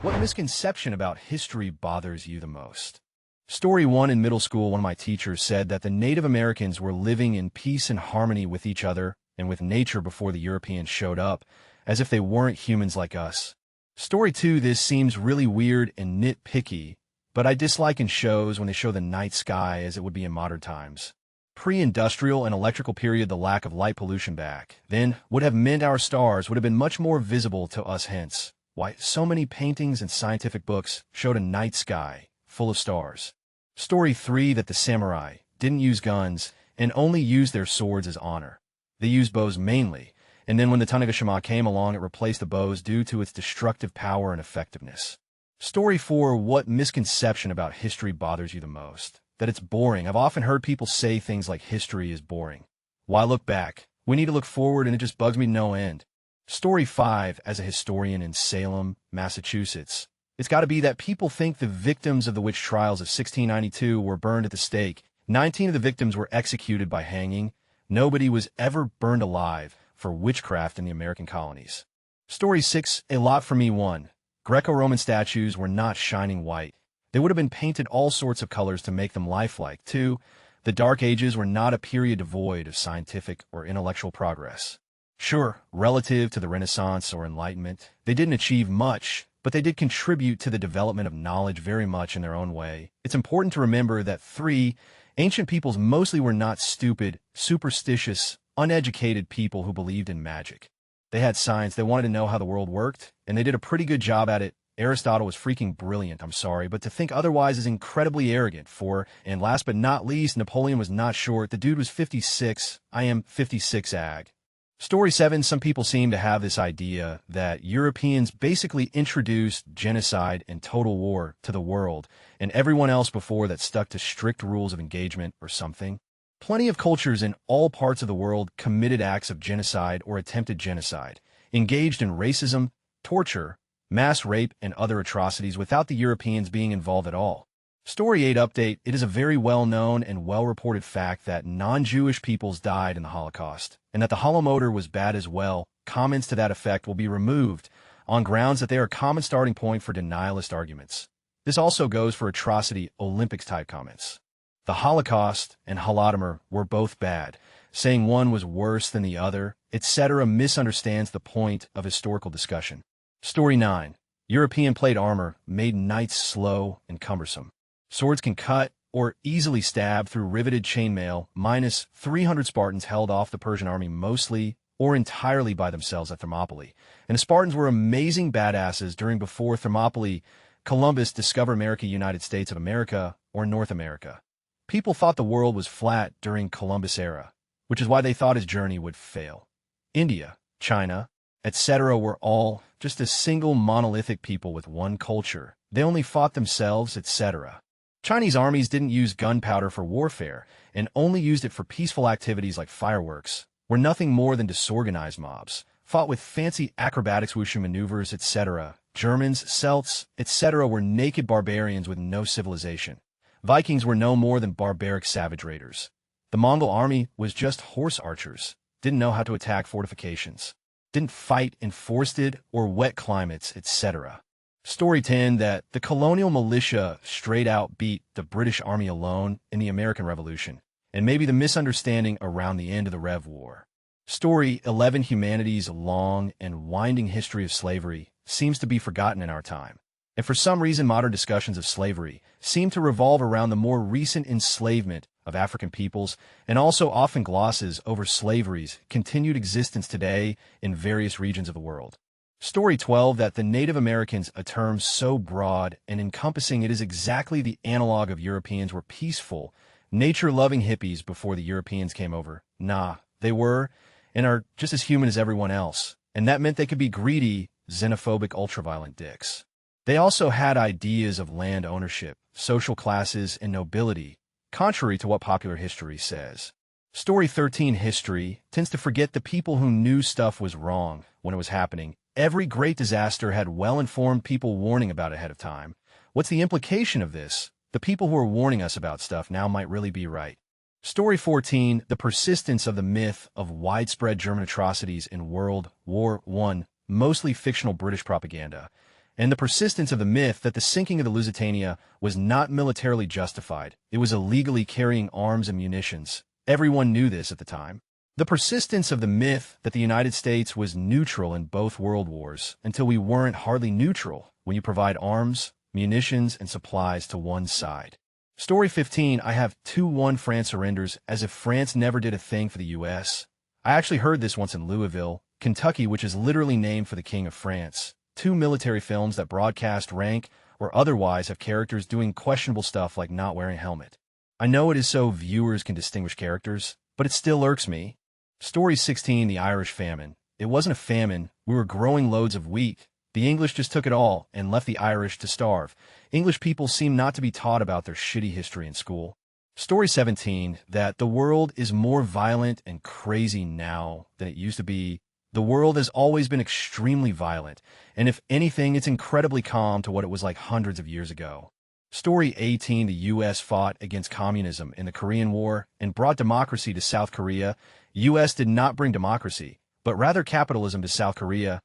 What misconception about history bothers you the most? Story 1 in middle school, one of my teachers said that the Native Americans were living in peace and harmony with each other and with nature before the Europeans showed up, as if they weren't humans like us. Story 2, this seems really weird and nitpicky, but I dislike in shows when they show the night sky as it would be in modern times. Pre-industrial and electrical period, the lack of light pollution back then would have meant our stars would have been much more visible to us, hence why so many paintings and scientific books showed a night sky full of stars. Story 3, that the samurai didn't use guns and only used their swords as honor. They used bows mainly, and then when the Tanegashima came along, it replaced the bows due to its destructive power and effectiveness. Story 4, what misconception about history bothers you the most? That it's boring. I've often heard people say things like history is boring. Why look back? We need to look forward, and it just bugs me to no end. Story 5, as a historian in Salem, Massachusetts, it's got to be that people think the victims of the witch trials of 1692 were burned at the stake. 19 of the victims were executed by hanging. Nobody was ever burned alive for witchcraft in the American colonies. Story 6, a lot for me. 1. Greco-Roman statues were not shining white. They would have been painted all sorts of colors to make them lifelike. 2. The Dark Ages were not a period devoid of scientific or intellectual progress. Sure, relative to the Renaissance or Enlightenment, they didn't achieve much, but they did contribute to the development of knowledge very much in their own way. It's important to remember that 3. Ancient peoples mostly were not stupid, superstitious, uneducated people who believed in magic. They had science, they wanted to know how the world worked, and they did a pretty good job at it. Aristotle was freaking brilliant, I'm sorry, but to think otherwise is incredibly arrogant. 4. And last but not least, Napoleon was not short. The dude was 56. I am 56 ag. Story 7, some people seem to have this idea that Europeans basically introduced genocide and total war to the world, and everyone else before that stuck to strict rules of engagement or something. Plenty of cultures in all parts of the world committed acts of genocide or attempted genocide, engaged in racism, torture, mass rape, and other atrocities without the Europeans being involved at all. Story 8 update, it is a very well-known and well-reported fact that non-Jewish peoples died in the Holocaust, and that the holomotor was bad as well. Comments to that effect will be removed on grounds that they are a common starting point for denialist arguments. This also goes for atrocity Olympics-type comments. The Holocaust and Holodomor were both bad. Saying one was worse than the other, etc., misunderstands the point of historical discussion. Story 9. European plate armor made knights slow and cumbersome. Swords can cut or easily stab through riveted chainmail. Minus 300 Spartans held off the Persian army mostly or entirely by themselves at Thermopylae. And the Spartans were amazing badasses before Thermopylae, Columbus discovered America, United States of America, or North America. People thought the world was flat during Columbus era, which is why they thought his journey would fail. India, China, etc. were all just a single monolithic people with one culture. They only fought themselves, etc. Chinese armies didn't use gunpowder for warfare and only used it for peaceful activities like fireworks, were nothing more than disorganized mobs, fought with fancy acrobatics, wushu maneuvers, etc. Germans, Celts, etc. were naked barbarians with no civilization. Vikings were no more than barbaric savage raiders. The Mongol army was just horse archers, didn't know how to attack fortifications, didn't fight in forested or wet climates, etc. Story 10, that the colonial militia straight out beat the British Army alone in the American Revolution, and maybe the misunderstanding around the end of the Rev War. Story 11, humanity's long and winding history of slavery seems to be forgotten in our time. And for some reason, modern discussions of slavery seem to revolve around the more recent enslavement of African peoples, and also often glosses over slavery's continued existence today in various regions of the world. Story 12, that the Native Americans, a term so broad and encompassing it is exactly the analog of Europeans, were peaceful, nature-loving hippies before the Europeans came over. Nah, they were and are just as human as everyone else, and that meant they could be greedy, xenophobic, ultraviolent dicks. They also had ideas of land ownership, social classes, and nobility, contrary to what popular history says. Story 13, history tends to forget the people who knew stuff was wrong when it was happening. Every great disaster had well-informed people warning about it ahead of time. What's the implication of this? The people who are warning us about stuff now might really be right. Story 14, the persistence of the myth of widespread German atrocities in World War I, mostly fictional British propaganda, and the persistence of the myth that the sinking of the Lusitania was not militarily justified. It was illegally carrying arms and munitions. Everyone knew this at the time. The persistence of the myth that the United States was neutral in both world wars until we weren't hardly neutral when you provide arms, munitions, and supplies to one side. Story 15, I have 2-1 France surrenders as if France never did a thing for the U.S. I actually heard this once in Louisville, Kentucky, which is literally named for the King of France. 2 military films that broadcast rank or otherwise have characters doing questionable stuff like not wearing a helmet. I know it is so viewers can distinguish characters, but it still irks me. Story 16, the Irish famine. It wasn't a famine. We were growing loads of wheat. The English just took it all and left the Irish to starve. English people seem not to be taught about their shitty history in school. Story 17, that the world is more violent and crazy now than it used to be. The world has always been extremely violent, and if anything, it's incredibly calm to what it was like hundreds of years ago. Story 18, the U.S. fought against communism in the Korean War and brought democracy to South Korea. U.S. did not bring democracy, but rather capitalism to South Korea.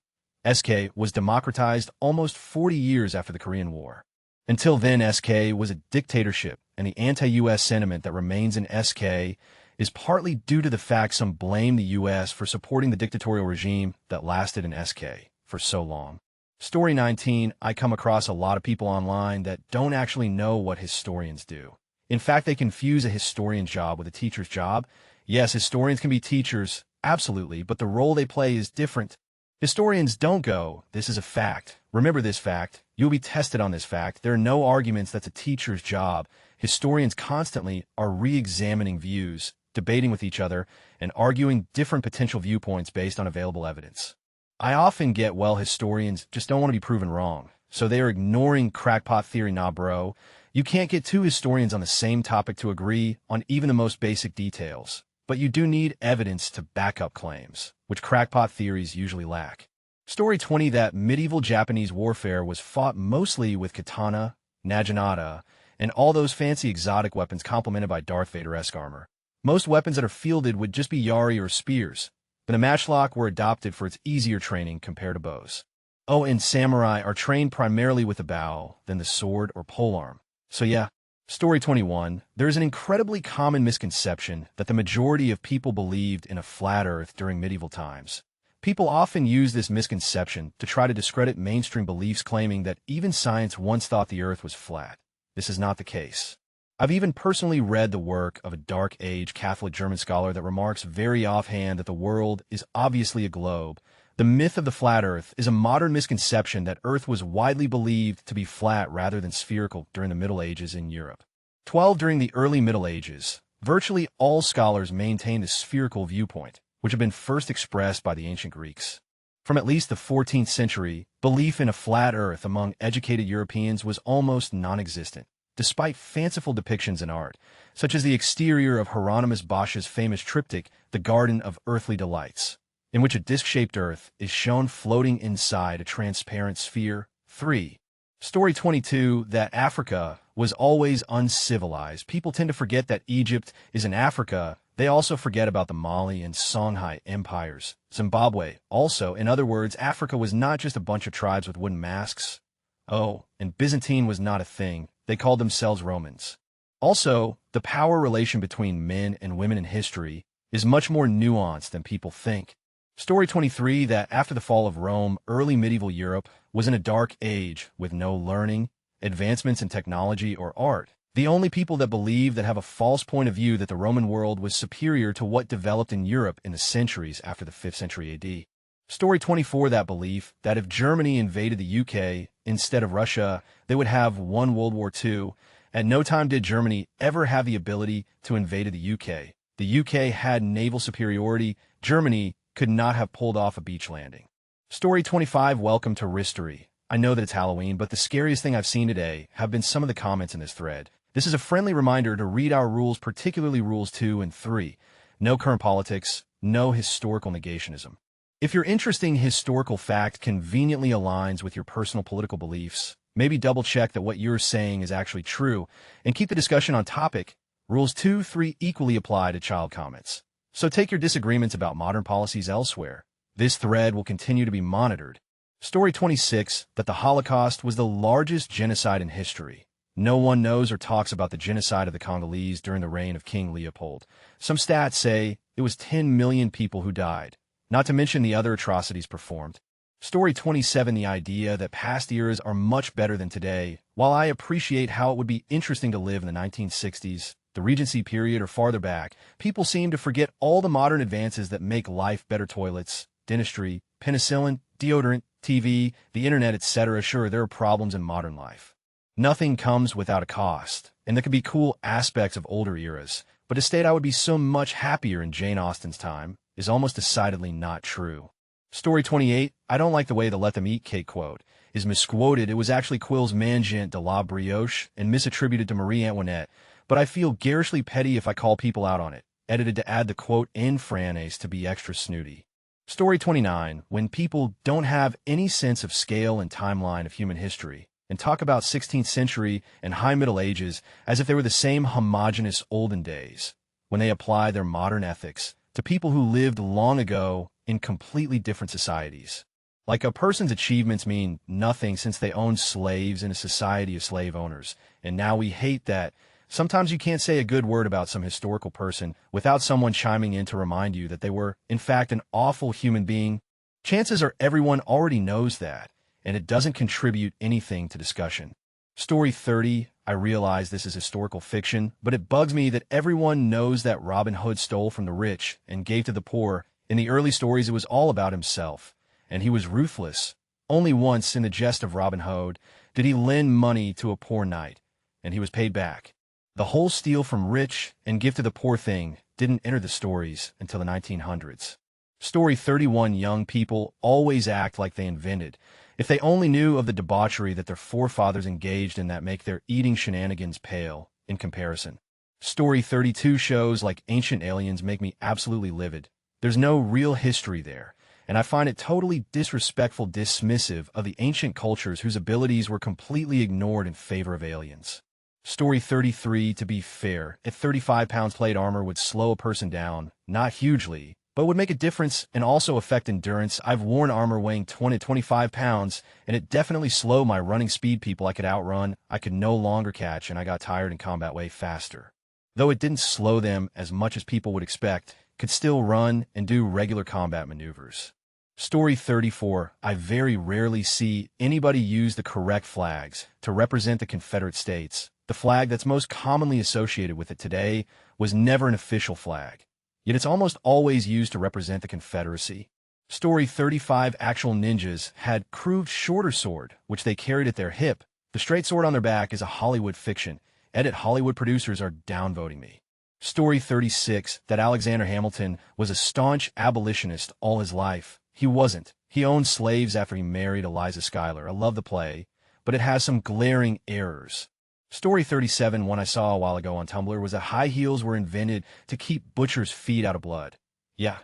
SK was democratized almost 40 years after the Korean War. Until then, SK was a dictatorship, and the anti-U.S. sentiment that remains in SK is partly due to the fact some blame the U.S. for supporting the dictatorial regime that lasted in SK for so long. Story 19, I come across a lot of people online that don't actually know what historians do. In fact, they confuse a historian's job with a teacher's job. Yes, historians can be teachers, absolutely, but the role they play is different. Historians don't go, this is a fact. Remember this fact. You'll be tested on this fact. There are no arguments that's a teacher's job. Historians constantly are re-examining views, debating with each other, and arguing different potential viewpoints based on available evidence. I often get, well, historians just don't want to be proven wrong, so they are ignoring crackpot theory. Nah, bro. You can't get 2 historians on the same topic to agree on even the most basic details. But you do need evidence to back up claims, which crackpot theories usually lack. Story 20, that medieval Japanese warfare was fought mostly with katana, naginata, and all those fancy exotic weapons complemented by Darth Vader-esque armor. Most weapons that are fielded would just be yari or spears, but the matchlock were adopted for its easier training compared to bows. Oh, and samurai are trained primarily with the bow than the sword or polearm. So yeah. Story 21, there is an incredibly common misconception that the majority of people believed in a flat earth during medieval times. People often use this misconception to try to discredit mainstream beliefs, claiming that even science once thought the earth was flat. This is not the case. I've even personally read the work of a Dark Age Catholic German scholar that remarks very offhand that the world is obviously a globe. The myth of the flat earth is a modern misconception that Earth was widely believed to be flat rather than spherical during the Middle Ages in Europe. 12. During the early Middle Ages, virtually all scholars maintained a spherical viewpoint, which had been first expressed by the ancient Greeks. From at least the 14th century, belief in a flat Earth among educated Europeans was almost non-existent, despite fanciful depictions in art, such as the exterior of Hieronymus Bosch's famous triptych, The Garden of Earthly Delights, in which a disc-shaped earth is shown floating inside a transparent sphere. 3. Story 22, that Africa was always uncivilized. People tend to forget that Egypt is in Africa. They also forget about the Mali and Songhai empires. Zimbabwe, also, in other words, Africa was not just a bunch of tribes with wooden masks. Oh, and Byzantine was not a thing. They called themselves Romans. Also, the power relation between men and women in history is much more nuanced than people think. Story 23, that after the fall of Rome, early medieval Europe was in a dark age with no learning, advancements in technology, or art. The only people that believe that have a false point of view that the Roman world was superior to what developed in Europe in the centuries after the 5th century AD. Story 24, that belief that if Germany invaded the UK instead of Russia, they would have won World War II. At no time did Germany ever have the ability to invade the UK. The UK had naval superiority. Germany could not have pulled off a beach landing. Story 25, welcome to Ristory. I know that it's Halloween, but the scariest thing I've seen today have been some of the comments in this thread. This is a friendly reminder to read our rules, particularly rules 2 and 3. No current politics, no historical negationism. If your interesting historical fact conveniently aligns with your personal political beliefs, maybe double-check that what you're saying is actually true, and keep the discussion on topic. Rules 2, 3 equally apply to child comments. So take your disagreements about modern policies elsewhere. This thread will continue to be monitored. Story 26, that the Holocaust was the largest genocide in history. No one knows or talks about the genocide of the Congolese during the reign of King Leopold. Some stats say it was 10 million people who died, not to mention the other atrocities performed. Story 27, the idea that past eras are much better than today. While I appreciate how it would be interesting to live in the 1960s, the Regency period, or farther back, people seem to forget all the modern advances that make life better: toilets, dentistry, penicillin, deodorant, TV, the internet, etc. Sure, there are problems in modern life. Nothing comes without a cost, and there could be cool aspects of older eras, but to state I would be so much happier in Jane Austen's time is almost decidedly not true. Story 28, I don't like the way the "let them eat cake" quote is misquoted. It was actually Quill's Mangent de la Brioche and misattributed to Marie Antoinette, but I feel garishly petty if I call people out on it, edited to add the quote in Frannaise to be extra snooty. Story 29, when people don't have any sense of scale and timeline of human history, and talk about 16th century and high Middle Ages as if they were the same homogeneous olden days, when they apply their modern ethics to people who lived long ago in completely different societies. Like a person's achievements mean nothing since they owned slaves in a society of slave owners, and now we hate that. Sometimes you can't say a good word about some historical person without someone chiming in to remind you that they were, in fact, an awful human being. Chances are everyone already knows that, and it doesn't contribute anything to discussion. Story 30, I realize this is historical fiction, but it bugs me that everyone knows that Robin Hood stole from the rich and gave to the poor. In the early stories, it was all about himself, and he was ruthless. Only once in the Jest of Robin Hood did he lend money to a poor knight, and he was paid back. The whole steal from rich and give to the poor thing didn't enter the stories until the 1900s. Story 31, young people always act like they invented. If they only knew of the debauchery that their forefathers engaged in that make their eating shenanigans pale in comparison. Story 32, shows like Ancient Aliens make me absolutely livid. There's no real history there, and I find it totally disrespectful, dismissive of the ancient cultures whose abilities were completely ignored in favor of aliens. Story 33, to be fair, at 35 pounds plate armor would slow a person down, not hugely, but would make a difference and also affect endurance. I've worn armor weighing 20 to 25 pounds, and it definitely slowed my running speed. People I could outrun, I could no longer catch, and I got tired in combat way faster. Though it didn't slow them as much as people would expect, could still run and do regular combat maneuvers. Story 34, I very rarely see anybody use the correct flags to represent the Confederate States. The flag that's most commonly associated with it today was never an official flag, yet it's almost always used to represent the Confederacy. Story 35, actual ninjas had curved shorter sword, which they carried at their hip. The straight sword on their back is a Hollywood fiction. Edit, Hollywood producers are downvoting me. Story 36, that Alexander Hamilton was a staunch abolitionist all his life. He wasn't. He owned slaves after he married Eliza Schuyler. I love the play, but it has some glaring errors. Story 37, one I saw a while ago on Tumblr, was that high heels were invented to keep butchers' feet out of blood. Yeah,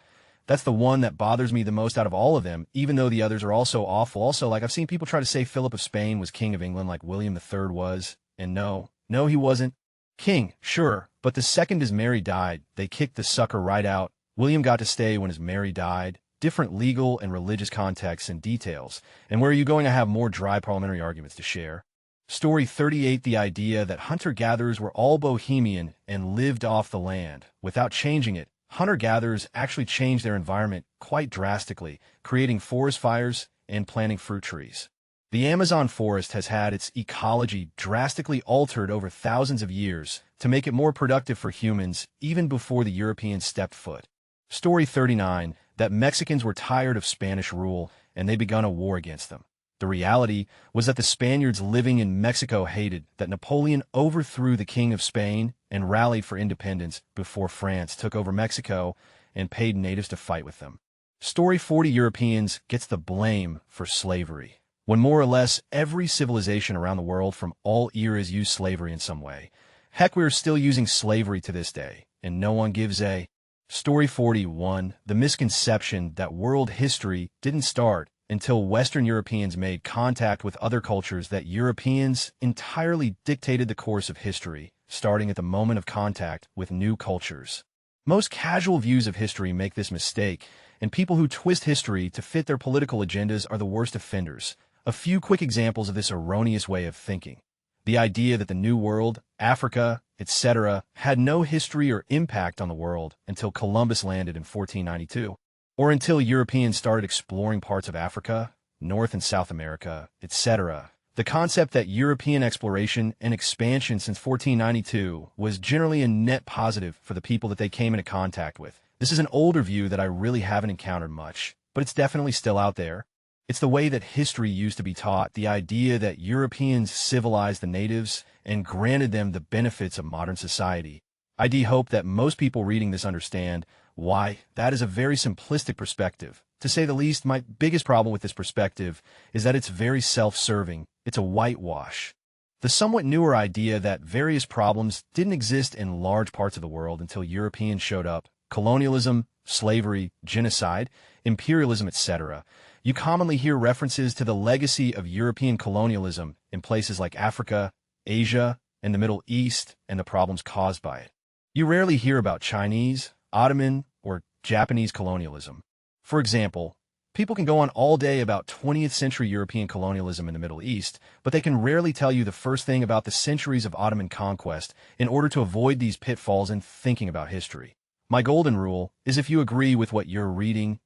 that's the one that bothers me the most out of all of them, even though the others are also awful. Also, like, I've seen people try to say Philip of Spain was king of England like William III was, and no, he wasn't. King, sure, but the second his Mary died, they kicked the sucker right out. William got to stay when his Mary died. Different legal and religious contexts and details, and where are you going to have more dry parliamentary arguments to share? Story 38, the idea that hunter-gatherers were all bohemian and lived off the land without changing it. Hunter-gatherers actually changed their environment quite drastically, creating forest fires and planting fruit trees. The Amazon forest has had its ecology drastically altered over thousands of years to make it more productive for humans even before the Europeans stepped foot. Story 39, that Mexicans were tired of Spanish rule and they begun a war against them. The reality was that the Spaniards living in Mexico hated that Napoleon overthrew the King of Spain and rallied for independence before France took over Mexico and paid natives to fight with them. Story 40, Europeans gets the blame for slavery, when more or less every civilization around the world from all eras used slavery in some way. Heck, we're still using slavery to this day, and no one gives a. Story 41, the misconception that world history didn't start until Western Europeans made contact with other cultures, that Europeans entirely dictated the course of history, starting at the moment of contact with new cultures. Most casual views of history make this mistake, and people who twist history to fit their political agendas are the worst offenders. A few quick examples of this erroneous way of thinking. The idea that the New World, Africa, etc., had no history or impact on the world until Columbus landed in 1492, or until Europeans started exploring parts of Africa, North and South America, etc. The concept that European exploration and expansion since 1492 was generally a net positive for the people that they came into contact with. This is an older view that I really haven't encountered much, but it's definitely still out there. It's the way that history used to be taught, the idea that Europeans civilized the natives and granted them the benefits of modern society. I do hope that most people reading this understand why that is a very simplistic perspective. To say the least, my biggest problem with this perspective is that it's very self-serving. It's a whitewash. The somewhat newer idea that various problems didn't exist in large parts of the world until Europeans showed up, colonialism, slavery, genocide, imperialism, etc. You commonly hear references to the legacy of European colonialism in places like Africa, Asia, and the Middle East, and the problems caused by it. You rarely hear about Chinese, Ottoman, or Japanese colonialism. For example, people can go on all day about 20th century European colonialism in the Middle East, but they can rarely tell you the first thing about the centuries of Ottoman conquest in order to avoid these pitfalls in thinking about history. My golden rule is if you agree with what you're reading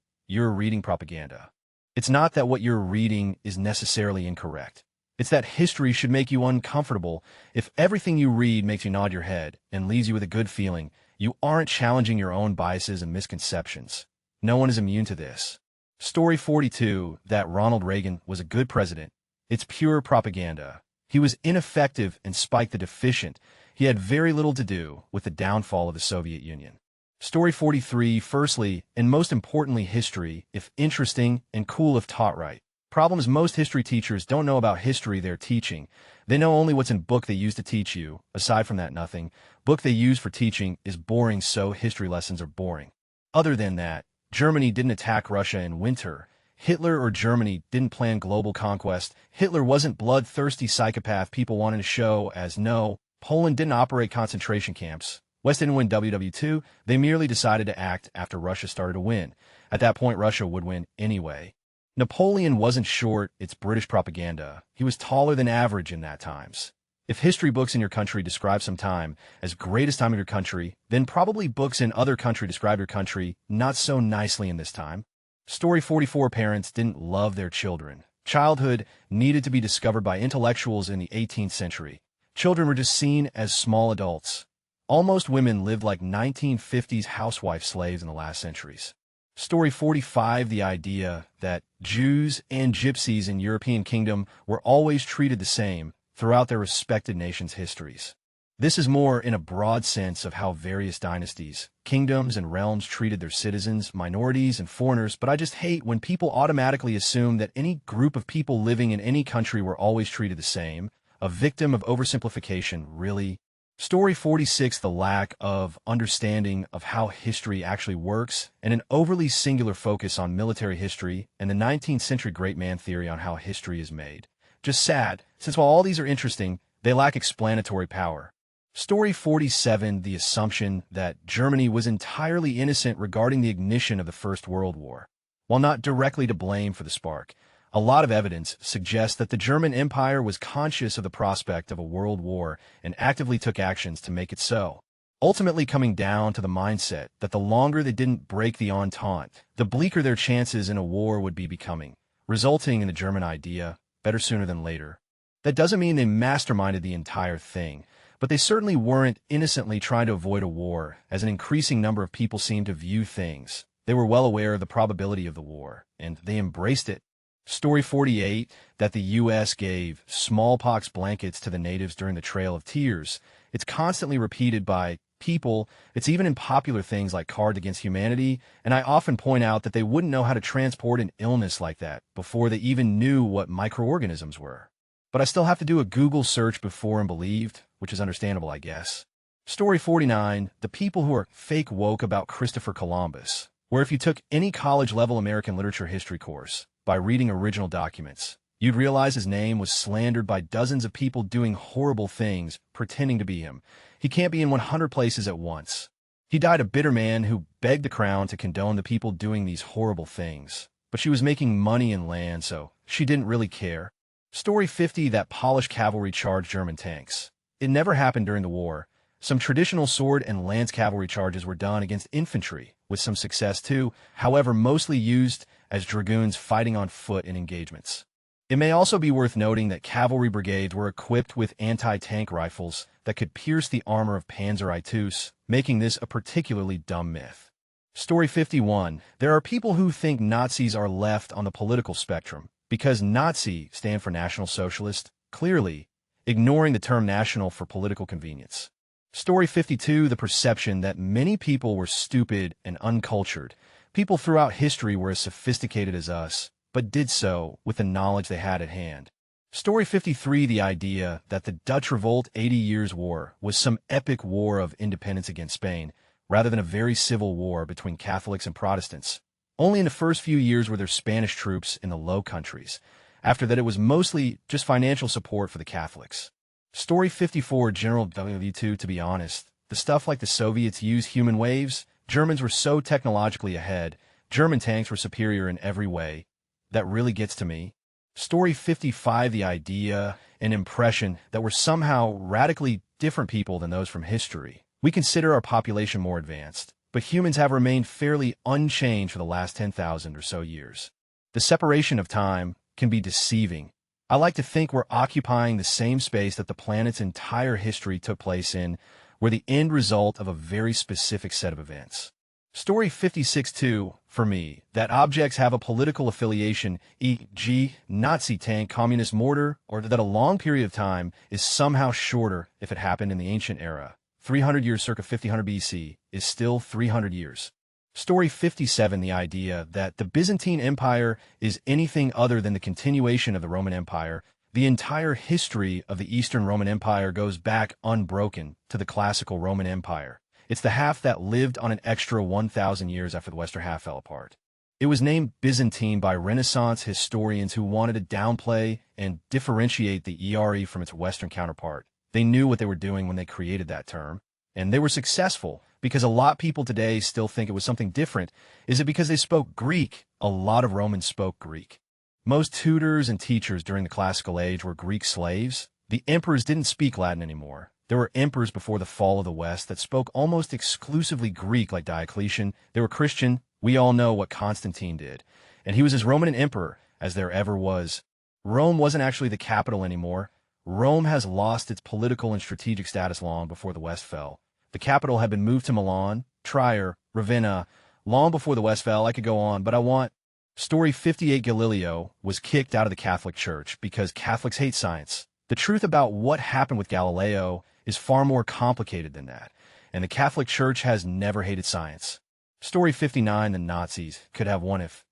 propaganda. It's not that what you're reading is necessarily incorrect. It's that history should make you uncomfortable. If everything you read makes you nod your head and leaves you with a good feeling, you aren't challenging your own biases and misconceptions. No one is immune to this. Story 42, that Ronald Reagan was a good president. It's pure propaganda. He was ineffective and Spike the deficient. He had very little to do with the downfall of the Soviet Union. Story 43, firstly, and most importantly, history, if interesting and cool if taught right. Problem is most history teachers don't know about history they're teaching. They know only what's in book they use to teach you. Aside from that, nothing. Book they use for teaching is boring, so history lessons are boring. Other than that, Germany didn't attack Russia in winter. Hitler or Germany didn't plan global conquest. Hitler wasn't bloodthirsty psychopath people wanted to show as no. Poland didn't operate concentration camps. West didn't win WW2. They merely decided to act after Russia started to win. At that point, Russia would win anyway. Napoleon wasn't short, it's British propaganda. He was taller than average in that times. If history books in your country describe some time as greatest time of your country, then probably books in other country describe your country not so nicely in this time. Story 44, parents didn't love their children. Childhood needed to be discovered by intellectuals in the 18th century. Children were just seen as small adults. Almost women lived like 1950s housewife slaves in the last centuries. Story 45, the idea that Jews and Gypsies in European kingdom were always treated the same throughout their respected nations' histories. This is more in a broad sense of how various dynasties, kingdoms, and realms treated their citizens, minorities, and foreigners, but I just hate when people automatically assume that any group of people living in any country were always treated the same. A victim of oversimplification, really. Story 46, the lack of understanding of how history actually works, and an overly singular focus on military history and the 19th century great man theory on how history is made. Just sad, since while all these are interesting, they lack explanatory power. Story 47, the assumption that Germany was entirely innocent regarding the ignition of the First World War. While not directly to blame for the spark, a lot of evidence suggests that the German Empire was conscious of the prospect of a world war and actively took actions to make it so. Ultimately coming down to the mindset that the longer they didn't break the Entente, the bleaker their chances in a war would be becoming, resulting in the German idea, better sooner than later. That doesn't mean they masterminded the entire thing, but they certainly weren't innocently trying to avoid a war, as an increasing number of people seem to view things. They were well aware of the probability of the war, and they embraced it. Story 48, that the U.S. gave smallpox blankets to the natives during the Trail of Tears. It's constantly repeated by people. It's even in popular things like Cards Against Humanity, and I often point out that they wouldn't know how to transport an illness like that before they even knew what microorganisms were. But I still have to do a Google search before and believed, which is understandable, I guess. Story 49, the people who are fake woke about Christopher Columbus, where if you took any college-level American literature history course, by reading original documents, you'd realize his name was slandered by dozens of people doing horrible things, pretending to be him. He can't be in 100 places at once. He died a bitter man who begged the crown to condone the people doing these horrible things. But she was making money and land, so she didn't really care. Story 50, that Polish cavalry charged German tanks. It never happened during the war. Some traditional sword and lance cavalry charges were done against infantry, with some success too, however mostly used as dragoons fighting on foot in engagements. It may also be worth noting that cavalry brigades were equipped with anti-tank rifles that could pierce the armor of Panzer II, making this a particularly dumb myth. Story 51. There are people who think Nazis are left on the political spectrum because Nazi stand for National Socialist, clearly ignoring the term national for political convenience. Story 52. The perception that many people were stupid and uncultured. People throughout history were as sophisticated as us, but did so with the knowledge they had at hand. Story 53. The idea that the Dutch Revolt 80 Years' War was some epic war of independence against Spain, rather than a very civil war between Catholics and Protestants. Only in the first few years were there Spanish troops in the Low Countries. After that, it was mostly just financial support for the Catholics. Story 54. General W2. To be honest, the stuff like the Soviets use human waves, Germans were so technologically ahead, German tanks were superior in every way. That really gets to me. Story 55. The idea and impression that we're somehow radically different people than those from history. We consider our population more advanced, but humans have remained fairly unchanged for the last 10,000 or so years. The separation of time can be deceiving. I like to think we're occupying the same space that the planet's entire history took place in. We're the end result of a very specific set of events. Story 56. 2. For me, that objects have a political affiliation, e.g., Nazi tank, communist mortar, or that a long period of time is somehow shorter if it happened in the ancient era. 300 years circa 1500 BC is still 300 years. Story 57. The idea that the Byzantine Empire is anything other than the continuation of the Roman Empire. The entire history of the Eastern Roman Empire goes back unbroken to the classical Roman Empire. It's the half that lived on an extra 1,000 years after the western half fell apart. It was named Byzantine by Renaissance historians who wanted to downplay and differentiate the ERE from its western counterpart. They knew what they were doing when they created that term, and they were successful because a lot of people today still think it was something different. Is it because they spoke Greek? A lot of Romans spoke Greek. Most tutors and teachers during the classical age were Greek slaves. The emperors didn't speak Latin anymore. There were emperors before the fall of the West that spoke almost exclusively Greek, like Diocletian. They were Christian. We all know what Constantine did, and he was as Roman an emperor as there ever was. Rome wasn't actually the capital anymore. Rome has lost its political and strategic status long before the West fell. The capital had been moved to Milan, Trier, Ravenna, long before the West fell. I could go on, but I want... Story 58. Galileo was kicked out of the Catholic Church because Catholics hate science. The truth about what happened with Galileo is far more complicated than that, and the Catholic Church has never hated science. Story 59. The Nazis could have won if...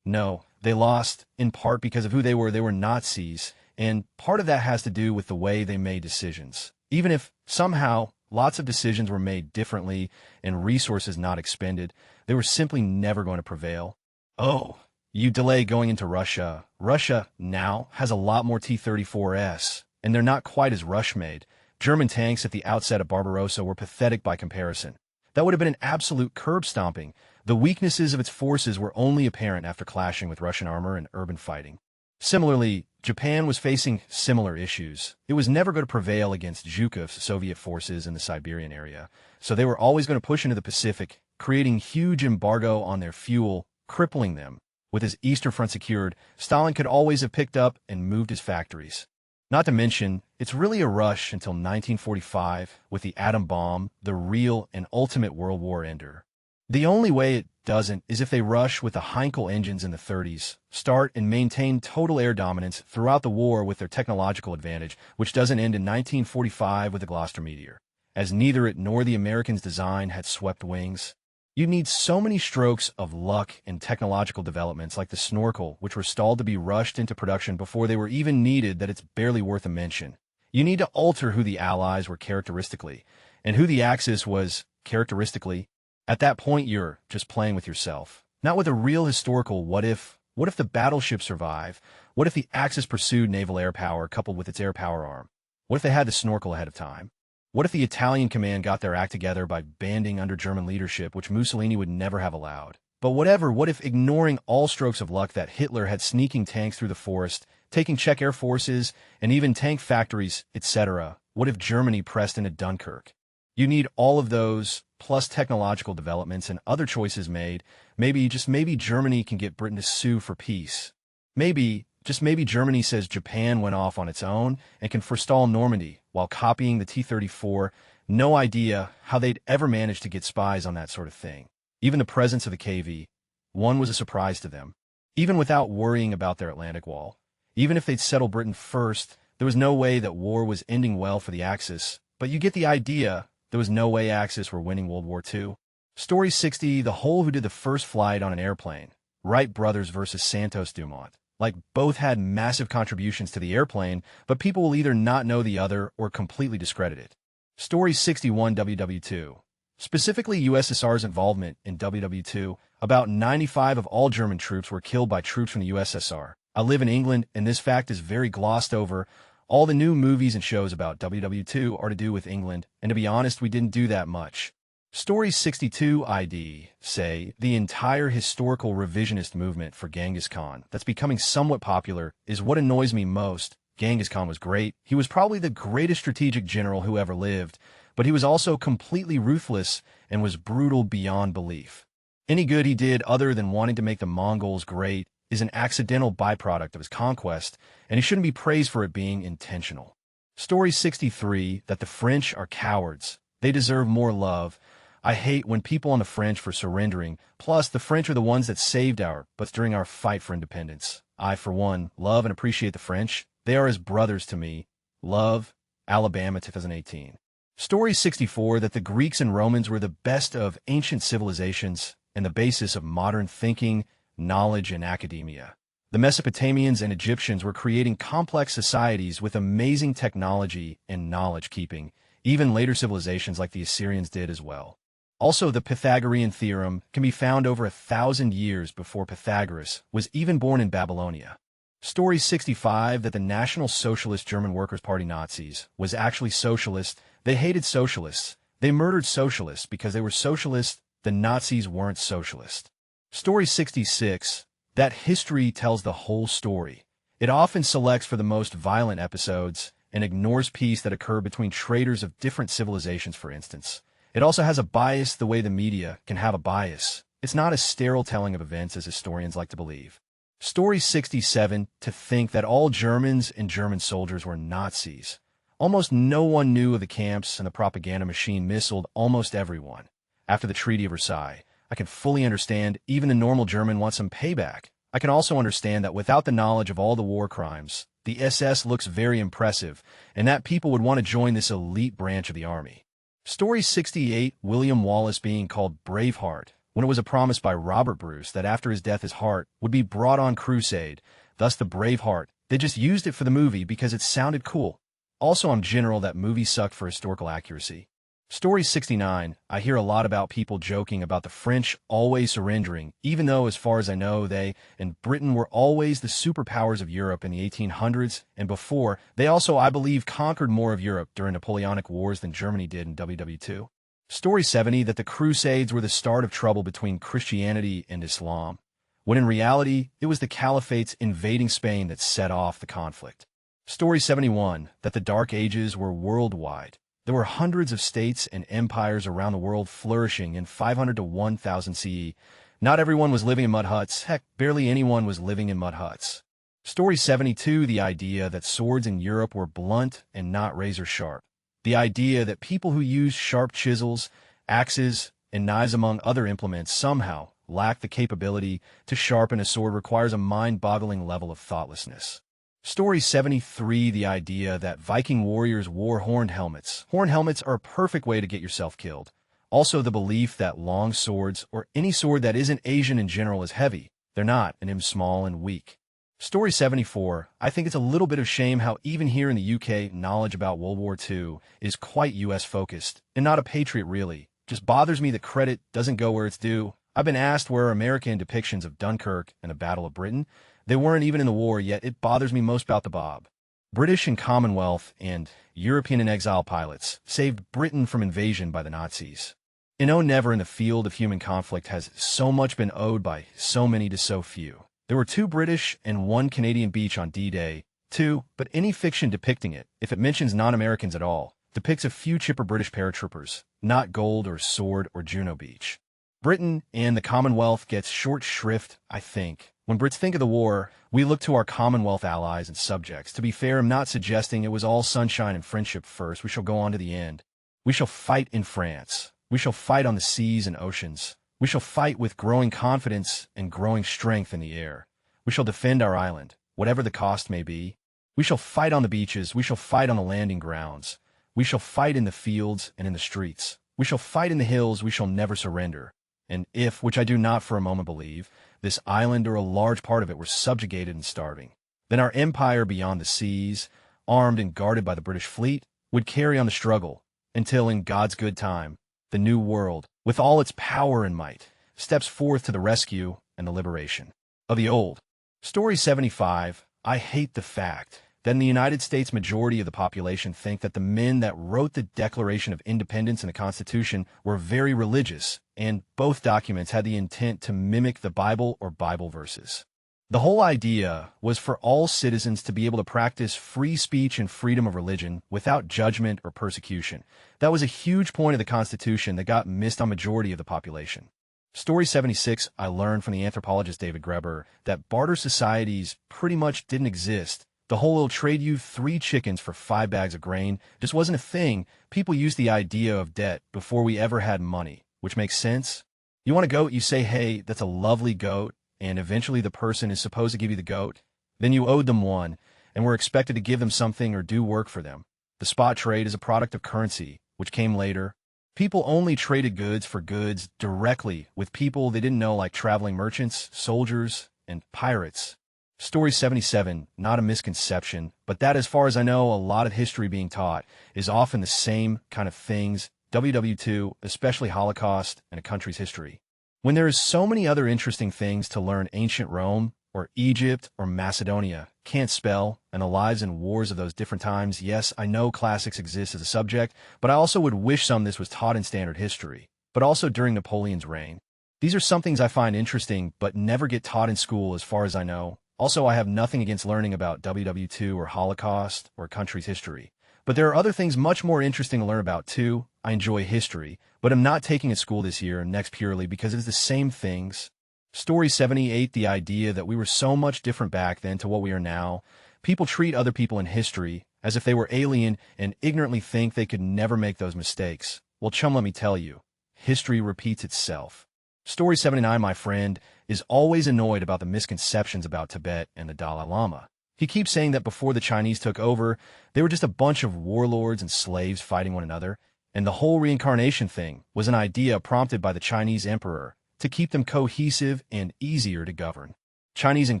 No, they lost, in part because of who they were. They were Nazis, and part of that has to do with the way they made decisions. Even if, somehow, lots of decisions were made differently and resources not expended, they were simply never going to prevail. Oh, you delay going into Russia. Russia, now, has a lot more T-34s, and they're not quite as rush-made. German tanks at the outset of Barbarossa were pathetic by comparison. That would have been an absolute curb stomping. The weaknesses of its forces were only apparent after clashing with Russian armor and urban fighting. Similarly, Japan was facing similar issues. It was never going to prevail against Zhukov's Soviet forces in the Siberian area, so they were always going to push into the Pacific, creating huge embargo on their fuel, crippling them. With his Eastern Front secured, Stalin could always have picked up and moved his factories. Not to mention, it's really a rush until 1945, with the atom bomb, the real and ultimate World War ender. The only way it doesn't is if they rush with the Heinkel engines in the 30s, start and maintain total air dominance throughout the war with their technological advantage, which doesn't end in 1945 with the Gloucester meteor, as neither it nor the Americans' design had swept wings. You need so many strokes of luck and technological developments like the snorkel, which were stalled to be rushed into production before they were even needed, that it's barely worth a mention. You need to alter who the Allies were characteristically, and who the Axis was characteristically. At that point, you're just playing with yourself, not with a real historical what if. What if the battleship survive? What if the Axis pursued naval air power coupled with its air power arm? What if they had the snorkel ahead of time? What if the Italian command got their act together by banding under German leadership, which Mussolini would never have allowed? But whatever, what if ignoring all strokes of luck that Hitler had sneaking tanks through the forest, taking Czech air forces, and even tank factories, etc.? What if Germany pressed into Dunkirk? You need all of those, plus technological developments and other choices made. Maybe, just maybe, Germany can get Britain to sue for peace. Maybe, just maybe, Germany says Japan went off on its own and can forestall Normandy while copying the T-34. No idea how they'd ever manage to get spies on that sort of thing. Even the presence of the KV-1 was a surprise to them. Even without worrying about their Atlantic wall, even if they'd settled Britain first, there was no way that war was ending well for the Axis. But you get the idea. There was no way Axis were winning World War II. Story 60, the whole who did the first flight on an airplane. Wright brothers versus Santos Dumont. Like, both had massive contributions to the airplane, but people will either not know the other or completely discredit it. Story 61, WW2. Specifically USSR's involvement in WW2. About 95% of all German troops were killed by troops from the USSR. I live in England, and this fact is very glossed over. All the new movies and shows about WW2 are to do with England, and to be honest, we didn't do that much. Story 62 ID, say, the entire historical revisionist movement for Genghis Khan that's becoming somewhat popular is what annoys me most. Genghis Khan was great. He was probably the greatest strategic general who ever lived, but he was also completely ruthless and was brutal beyond belief. Any good he did other than wanting to make the Mongols great is an accidental byproduct of his conquest, and he shouldn't be praised for it being intentional. Story 63, that the French are cowards. They deserve more love. I hate when people on the French for surrendering. Plus, the French are the ones that saved our butts during our fight for independence. I, for one, love and appreciate the French. They are as brothers to me. Love, Alabama 2018. Story 64, that the Greeks and Romans were the best of ancient civilizations and the basis of modern thinking, knowledge, and academia. The Mesopotamians and Egyptians were creating complex societies with amazing technology and knowledge-keeping. Even later civilizations like the Assyrians did as well. Also, the Pythagorean theorem can be found over 1,000 years before Pythagoras was even born in Babylonia. Story 65, that the National Socialist German Workers' Party Nazis was actually socialist. They hated socialists. They murdered socialists because they were socialist. The Nazis weren't socialist. Story 66, that history tells the whole story. It often selects for the most violent episodes and ignores peace that occur between traders of different civilizations, for instance. It also has a bias the way the media can have a bias. It's not a sterile telling of events as historians like to believe. Story 67, to think that all Germans and German soldiers were Nazis. Almost no one knew of the camps, and the propaganda machine missiled almost everyone. After the Treaty of Versailles, I can fully understand even the normal German wants some payback. I can also understand that without the knowledge of all the war crimes, the SS looks very impressive, and that people would want to join this elite branch of the army. Story 68, William Wallace being called Braveheart, when it was a promise by Robert Bruce that after his death his heart would be brought on crusade, thus the Braveheart. They just used it for the movie because it sounded cool. Also, in general, that movie sucked for historical accuracy. Story 69, I hear a lot about people joking about the French always surrendering, even though, as far as I know, they and Britain were always the superpowers of Europe in the 1800s and before. They also, I believe, conquered more of Europe during Napoleonic Wars than Germany did in WW2. Story 70, that the Crusades were the start of trouble between Christianity and Islam, when in reality, it was the Caliphates invading Spain that set off the conflict. Story 71, that the Dark Ages were worldwide. There were hundreds of states and empires around the world flourishing in 500 to 1000 CE. Not everyone was living in mud huts. Heck, barely anyone was living in mud huts. Story 72, the idea that swords in Europe were blunt and not razor sharp. The idea that people who used sharp chisels, axes, and knives among other implements somehow lack the capability to sharpen a sword requires a mind-boggling level of thoughtlessness. Story 73, the idea that Viking warriors wore horned helmets. Horned helmets are a perfect way to get yourself killed. Also, the belief that long swords, or any sword that isn't Asian in general, is heavy. They're not, and am small and weak. Story 74, I think it's a little bit of shame how even here in the UK, knowledge about World War II is quite US-focused, and not a patriot really. Just bothers me that credit doesn't go where it's due. I've been asked where are American depictions of Dunkirk and the Battle of Britain. They weren't even in the war, yet it bothers me most about the Bob. British and Commonwealth and European and exile pilots saved Britain from invasion by the Nazis. Never in the field of human conflict has so much been owed by so many to so few. There were 2 British and 1 Canadian beach on D-Day, 2, but any fiction depicting it, if it mentions non-Americans at all, depicts a few chipper British paratroopers, not Gold or Sword or Juno Beach. Britain and the Commonwealth gets short shrift, I think. When Brits think of the war, we look to our Commonwealth allies and subjects. To be fair, I'm not suggesting it was all sunshine and friendship first. We shall go on to the end. We shall fight in France. We shall fight on the seas and oceans. We shall fight with growing confidence and growing strength in the air. We shall defend our island, whatever the cost may be. We shall fight on the beaches. We shall fight on the landing grounds. We shall fight in the fields and in the streets. We shall fight in the hills. We shall never surrender. And if, which I do not for a moment believe, this island or a large part of it were subjugated and starving, then our empire beyond the seas, armed and guarded by the British fleet, would carry on the struggle until, in God's good time, the New World, with all its power and might, steps forth to the rescue and the liberation of the old. Story 75. I hate the fact that in the United States, majority of the population think that the men that wrote the Declaration of Independence and the Constitution were very religious, and both documents had the intent to mimic the Bible or Bible verses. The whole idea was for all citizens to be able to practice free speech and freedom of religion without judgment or persecution. That was a huge point of the Constitution that got missed on majority of the population. Story 76, I learned from the anthropologist David Graeber that barter societies pretty much didn't exist. The whole "will trade you 3 chickens for 5 bags of grain" just wasn't a thing. People used the idea of debt before we ever had money, which makes sense. You want a goat, you say, hey, that's a lovely goat, and eventually the person is supposed to give you the goat. Then you owed them one, and were expected to give them something or do work for them. The spot trade is a product of currency, which came later. People only traded goods for goods directly with people they didn't know, like traveling merchants, soldiers, and pirates. Story 77, not a misconception, but that, as far as I know, a lot of history being taught is often the same kind of things, WW2, especially Holocaust and a country's history. When there is so many other interesting things to learn, ancient Rome, or Egypt, or Macedonia, can't spell, and the lives and wars of those different times. Yes, I know classics exist as a subject, but I also would wish some of this was taught in standard history, but also during Napoleon's reign. These are some things I find interesting, but never get taught in school as far as I know. Also, I have nothing against learning about WW2 or Holocaust or a country's history. But there are other things much more interesting to learn about too. I enjoy history, but I'm not taking a school this year and next purely because it is the same things. Story 78, the idea that we were so much different back then to what we are now. People treat other people in history as if they were alien and ignorantly think they could never make those mistakes. Well, chum, let me tell you, history repeats itself. Story 79, my friend, is always annoyed about the misconceptions about Tibet and the Dalai Lama. He keeps saying that before the Chinese took over, they were just a bunch of warlords and slaves fighting one another, and the whole reincarnation thing was an idea prompted by the Chinese emperor to keep them cohesive and easier to govern. Chinese in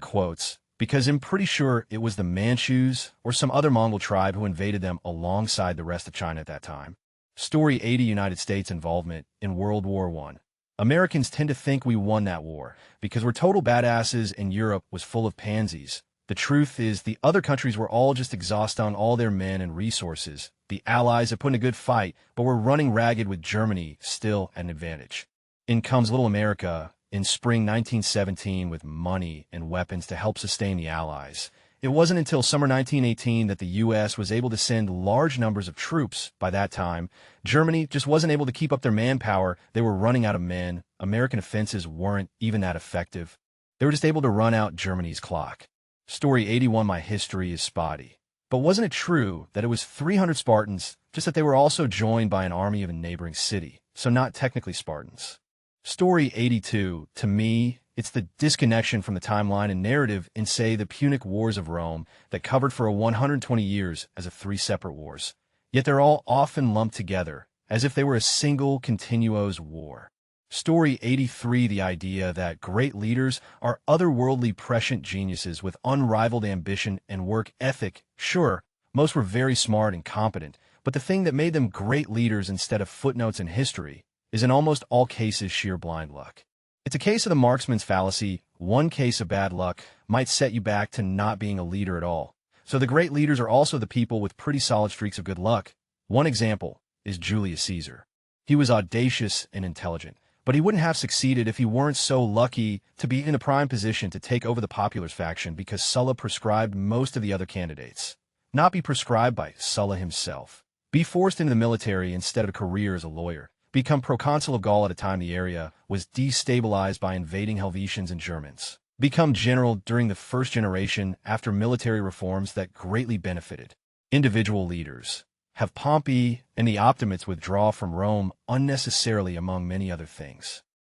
quotes, because I'm pretty sure it was the Manchus or some other Mongol tribe who invaded them alongside the rest of China at that time. Story 80, United States involvement in World War I. Americans tend to think we won that war because we're total badasses and Europe was full of pansies. The truth is the other countries were all just exhausted on all their men and resources. The Allies have put in a good fight, but we're running ragged with Germany still at an advantage. In comes little America in spring 1917 with money and weapons to help sustain the Allies. It wasn't until summer 1918 that the U.S. was able to send large numbers of troops. By that time, Germany just wasn't able to keep up their manpower. They were running out of men. American offenses weren't even that effective. They were just able to run out Germany's clock. Story 81, my history is spotty. But wasn't it true that it was 300 Spartans, just that they were also joined by an army of a neighboring city, so not technically Spartans? Story 82, to me, it's the disconnection from the timeline and narrative in, say, the Punic Wars of Rome that covered for 120 years as 3 separate wars. Yet they're all often lumped together, as if they were a single continuous war. Story 83, the idea that great leaders are otherworldly prescient geniuses with unrivaled ambition and work ethic. Sure, most were very smart and competent, but the thing that made them great leaders instead of footnotes in history is in almost all cases sheer blind luck. It's a case of the marksman's fallacy. One case of bad luck might set you back to not being a leader at all. So the great leaders are also the people with pretty solid streaks of good luck. One example is Julius Caesar. He was audacious and intelligent, but he wouldn't have succeeded if he weren't so lucky to be in a prime position to take over the populace faction because Sulla prescribed most of the other candidates. Not be prescribed by Sulla himself. Be forced into the military instead of a career as a lawyer. Become proconsul of Gaul at a time the area was destabilized by invading Helvetians and Germans. Become general during the first generation after military reforms that greatly benefited individual leaders. Have Pompey and the Optimates withdraw from Rome unnecessarily among many other things.